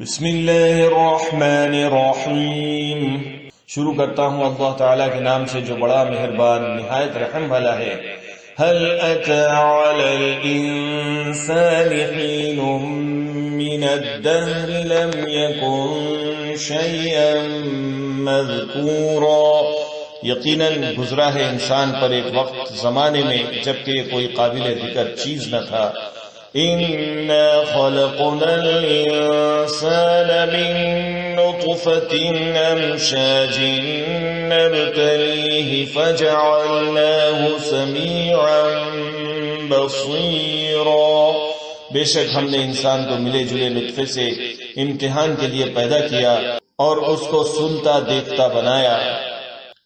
بسم اللہ الرحمن الرحیم۔ شروع کرتا ہوں اللہ تعالیٰ کے نام سے جو بڑا مہربان نہایت رحم والا ہے۔ هل أتى على الإنسان حين من الدهر لم يكن شيئا مذكورا۔ یقیناً گزرا ہے انسان پر ایک وقت زمانے میں جبکہ کوئی قابل ذکر چیز نہ تھا۔ إنا خلقنا الإنسان من نطفة أمشاج نبتليه فجعلناه سميعا بصيرا۔ بے شک ہم نے انسان کو ملے جلے نطفے سے امتحان کے لیے پیدا کیا اور اس کو سنتا دیکھتا بنایا۔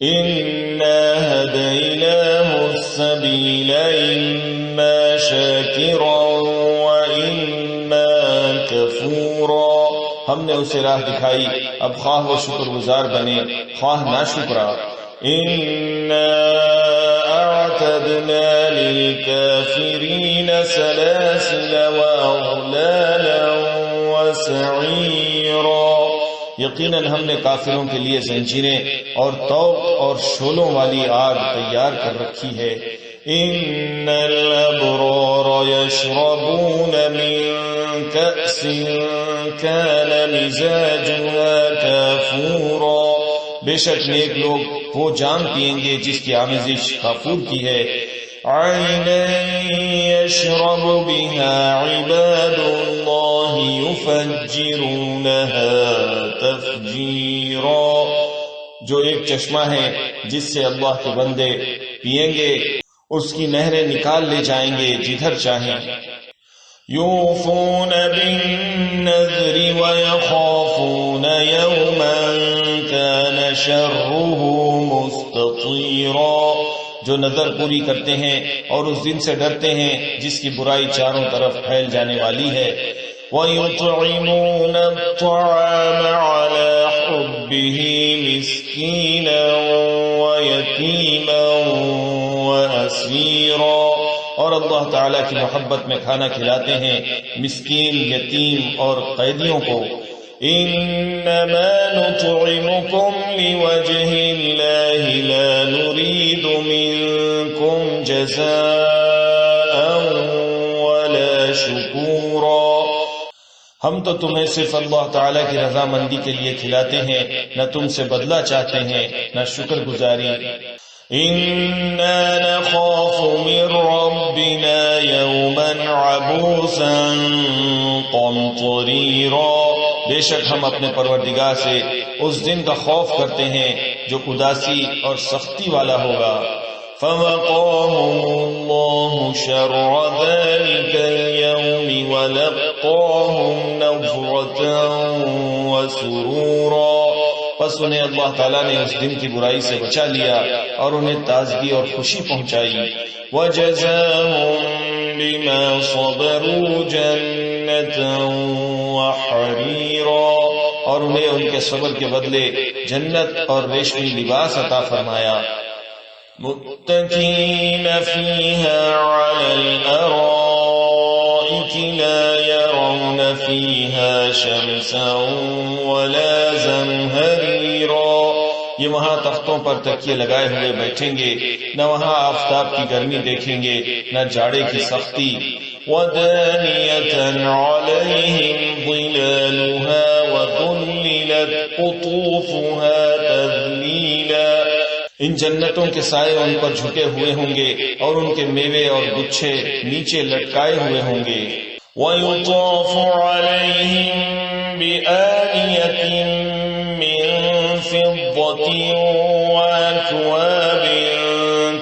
إنا هديناه السبيل إما شاكرا وإما كفورا۔ ہم نے اسے راہ دکھائی، اب خواہ وہ شکر گزار بنے خواہ ناشکرا۔ إنا أعتدنا للكافرين سلاسل وأغلالا وسعيرا۔ یقیناً ہم نے کافروں کے لیے زنجیریں اور طوق اور شولوں والی آگ تیار کر رکھی ہے۔ ان الابرار یشربون من کأس کان مزاجها کافورا۔ بے شک نیک لوگ وہ جام پیئیں گے جس کی آمیزش کافور کی ہے۔ عینا یشرب بها عباد اللہ یفجرونها تفجیرا۔ جو ایک چشمہ ہے جس سے اللہ کے بندے پیئیں گے، اس کی نہریں نکال لے جائیں گے جدھر چاہیں۔ یوفون بالنذر ویخافون یوما کان شرہ مستطیرا۔ جو نظر پوری کرتے ہیں اور اس دن سے ڈرتے ہیں جس کی برائی چاروں طرف پھیل جانے والی ہے۔ وَيُطْعِمُونَ الطَّعَامَ عَلَى حُبِّهِ مِسْكِينًا وَيَتِيمًا وَأَسِيرًا۔ اور اللہ تعالیٰ کی محبت میں کھانا کھلاتے ہیں مسکین، یتیم اور قیدیوں کو۔ إِنَّمَا نُطْعِمُكُمْ لِوَجْهِ اللَّهِ لَا نُرِيدُ مِنكُمْ جَزَاءً وَلَا شُكُورًا۔ ہم تو تمہیں صرف اللہ تعالیٰ کی رضامندی کے لیے کھلاتے ہیں، نہ تم سے بدلہ چاہتے ہیں نہ شکر گزاری۔ إِنَّا نَخَافُ مِن رَّبِّنَا يَوْمًا عَبُوسًا قَمْطَرِيرًا۔ بے شک ہم اپنے پروردگار سے اس دن کا خوف کرتے ہیں جو اداسی اور سختی والا ہوگا۔ فَوَقَاهُمُ اللَّهُ شَرَّ ذَلِكَ الْيَوْمِ وَلَقَّاهُمْ نَضْرَةً وَسُرُورًا۔ پس انہیں اللہ تعالیٰ نے اس دن کی برائی سے بچا لیا اور انہیں تازگی اور خوشی پہنچائی۔ وَجَزَاهُمْ بِمَا صَبَرُوا جَنَّةً وَحَرِيرًا۔ اور انہیں ان کے صبر کے بدلے جنت اور ریشمی لباس عطا فرمایا۔ متکئین فیہا علی الارائک لا یرون فیہا شمسا ولا زمہریرا۔ یہ وہاں تختوں پر تکیے لگائے ہوئے بیٹھیں گے، نہ وہاں آفتاب کی گرمی دیکھیں گے نہ جاڑے کی سختی۔ وَدَانِيَةً عَلَيْهِمْ ظِلَالُهَا وَذُلِّلَتْ قُطُوفُهَا تَذْلِيلًا۔ ان جنتوں کے سائے ان پر جھکے ہوئے ہوں گے اور ان کے میوے اور گچھے نیچے لٹکائے ہوئے ہوں گے۔ وَيُطَافُ عَلَيْهِمْ بِآنِيَةٍ مِّن فِضَّةٍ وَأَكْوَابٍ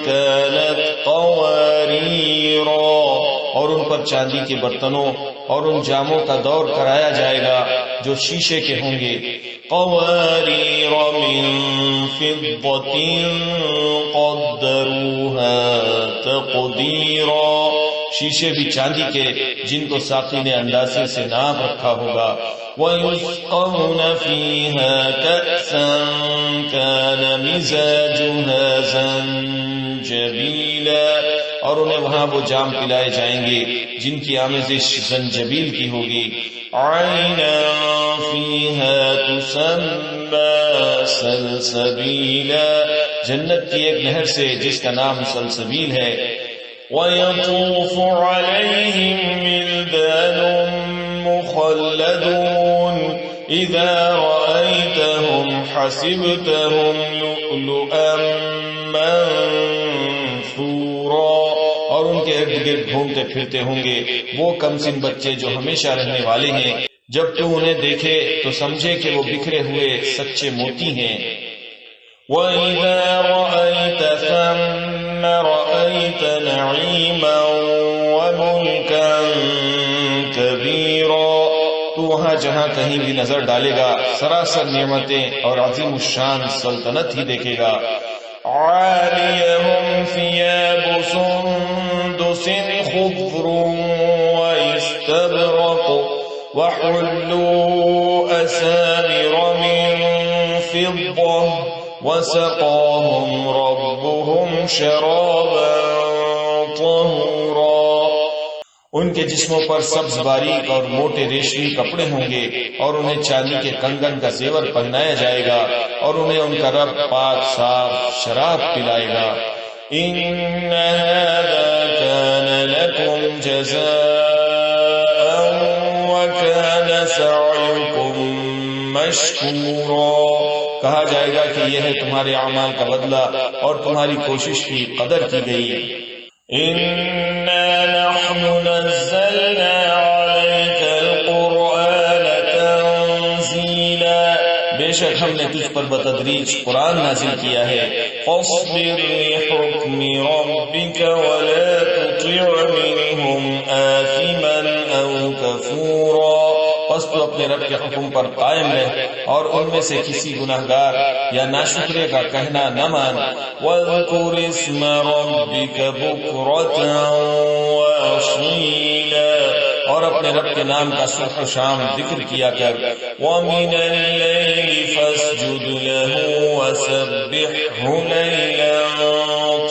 كَانَتْ قَوَارِيرًا۔ اور ان پر چاندی کے برتنوں اور ان جاموں کا دور کرایا جائے گا جو شیشے کے ہوں گے۔ قواریر من فضة قدروها تقدیرا۔ شیشے بھی چاندی کے جن کو ساقی نے اندازے سے ناپ رکھا ہوگا۔ وَيُسْقَوْنَ فِيهَا كَأْسًا كَانَ مِزَاجُهَا زَنجَبِيلًا۔ اور انہیں وہاں وہ جام پلائے جائیں گے جن کی آمیزش زنجبیل کی ہوگی۔ عینا فیہا تسمی سلسبیلا، جنت کی ایک نہر سے جس کا نام سلسبیل ہے. وَيَطُوفُ عَلَيْهِمْ وِلْدَانٌ مُخَلَّدُونَ إِذَا رَأَيْتَهُمْ حَسِبْتَهُمْ لُؤْلُؤًا مَّنثُورًا، اور ان کے ارد گرد گھومتے پھرتے ہوں گے وہ کمسن بچے جو ہمیشہ رہنے والے ہیں. جب تو انہیں دیکھے تو سمجھے کہ وہ بکھرے ہوئے سچے موتی ہیں. وَإِذَا رَأَيْتَ ثَمَّ رَأَيْتَ نَعِيمًا وَمُلْكًا كَبِيرًا، تو وہاں جہاں کہیں بھی نظر ڈالے گا سراسر نعمتیں اور عظیم الشان سلطنت ہی دیکھے گا. عَالِيَهُمْ ثِيَابُ سُنْدُسٍ خُضْرٌ وَإِسْتَبْرَقٌ وَحُلُّوا أَسَاوِرَ مِن فِضَّةٍ وَسَقَاهُمْ رَبُّهُمْ شَرَابًا طَهُورًا. ان کے جسموں پر سبز باریک اور موٹے ریشمی کپڑے ہوں گے اور انہیں چاندی کے کنگن کا زیور پہنایا جائے گا اور انہیں ان کا رب پاک صاف شراب پلائے گا. إِنَّ هَذَا كَانَ لَكُمْ جَزَاءً وَكَانَ سَعْيُكُمْ مَشْكُورًا، کہا جائے گا کہ یہ ہے تمہارے اعمال کا بدلہ اور تمہاری کوشش کی قدر کی گئی. إِنَّا نَحْنُ نَزَّلْنَا عَلَيْكَ الْقُرْآنَ تَنزِيلًا، بے شک ہم نے تجھ پر بتدریج قرآن نازل کیا ہے. فَاصْبِرْ لِحُكْمِ رَبِّكَ وَلَا تُطِعْ مِنْهُمْ آثِمًا أَوْ كَفُورًا، پس تو اپنے رب کے حکم پر قائم رہ اور ان میں سے کسی گناہگار یا ناشکرے کا کہنا نہ مان. وَاذْكُرِ اسْمَ رَبِّكَ بُكْرَةً وَأَصِيلًا، اور اپنے رب کے نام کا صبح و شام ذکر کیا کر. وَمِنَ اللَّيْلِ فَاسْجُدْ لَهُ وَسَبِّحْهُ لَيْلًا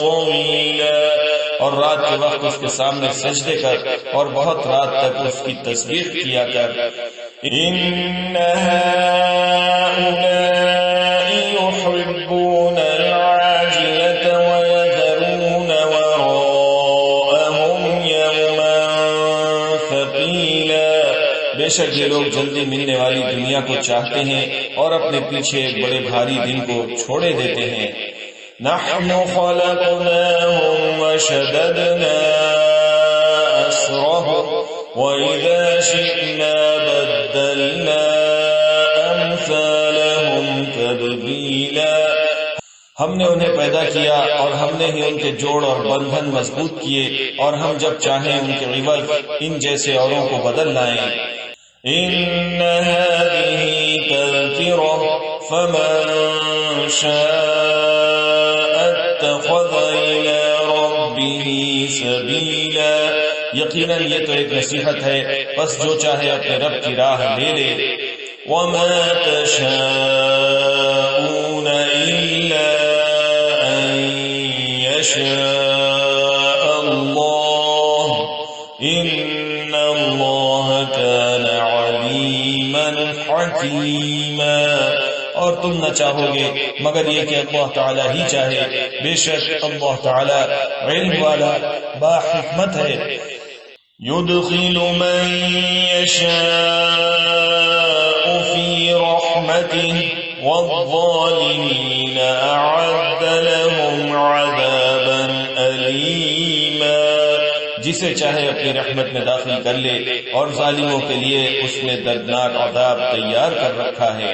طَوِيلًا، اور رات کے وقت اس کے سامنے سجدے کر اور بہت رات تک اس کی تسبیح کیا کر. إِنَّ هَؤُلَاءِ يُحِبُّونَ الْعَاجِلَةَ وَيَذَرُونَ وَرَاءَهُمْ يَوْمًا ثَقِيلًا، بے شک یہ لوگ جلدی ملنے والی دنیا کو چاہتے ہیں اور اپنے پیچھے بڑے بھاری دن کو چھوڑے دیتے ہیں. نَحْنُ خَلَقْنَاهُمْ وَشَدَدْنَا أَسْرَهُمْ وَإِذَا شِئْنَا بَدَّلْنَا أَمْثَالَهُمْ تَبْدِيلًا، ہم نے انہیں پیدا کیا اور ہم نے ہی ان کے جوڑ اور بندھن مضبوط کیے اور ہم جب چاہیں ان کے عوض ان جیسے اوروں کو بدل لائیں. إِنَّ هَذِهِ تَذْكِرَةٌ فَمَن شَاءَ اتَّخَذَ إِلَى رَبِّهِ سَبِيلًا، یقیناً یہ تو ایک نصیحت ہے، بس جو چاہے اپنے رب کی راہ لے لے. وَمَا تَشَاءُونَ إِلَّا أَن يَشَاءَ اللَّهُ إِنَّ اللَّهَ كَانَ عَلِيمًا حَكِيمًا، اور تم نہ چاہو گے مگر یہ کہ اللہ تعالیٰ ہی چاہے، بے شک اللہ تعالیٰ علم والا با حکمت ہے. يُدْخِلُ مَن يَشَاءُ فِي رَحْمَتِهِ وَالظَّالِمِينَ أَعَدَّ لَهُمْ عَذَابًا أَلِيمًا، جسے چاہے اپنی رحمت میں داخل کر لے اور ظالموں کے لیے اس نے دردناک عذاب تیار کر رکھا ہے.